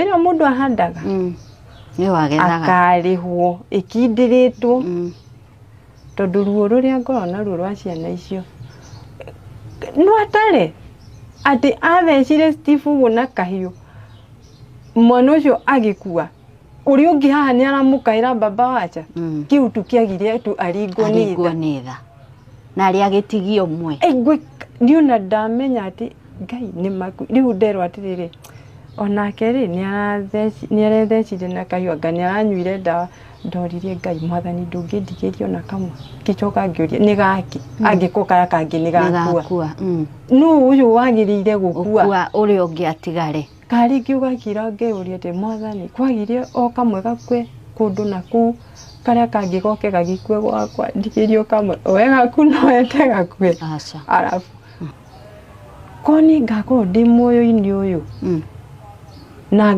ĩno mũndũ ahandaga nĩ wagethaga akarĩhwo ĩkindĩrĩtwo tondũ ruo rũrĩa ngoragwo naruo rwa ciana icio no atarĩ atĩ athecire Steve ũguo na kahiũ mwana ũcio agĩkua ũrĩa ũngĩ haha nĩ aramũkaĩra baba wacha kĩu tu kĩagire tu aringwo nĩ tha na arĩa gĩtigio mwe ndiona ndamenya atĩ Ngai nĩ maku rĩu nderwo atĩrĩrĩ onake rĩ nĩ arethecire na kahiũ anga nĩ aranyuire ndawa ndoririe Ngai mwathani ndũngĩndigĩria ona kamwe ngĩcoka ngĩũria nĩ gaki angĩkorwo kaya kangĩ nĩ gakua no ũyũ wagĩrĩire gũkua ũrĩa ũngĩ atigare kari kiuga kira ngĩũria atĩ mwathani kwagire o kamwe gakue kũndũ na kũu karĩa kangĩ goke gagikue gwakwa ndikĩrio kamwe wega ku no ete gakue arabu koni ngakorwo ndĩ muoyo-inĩ ũyũ na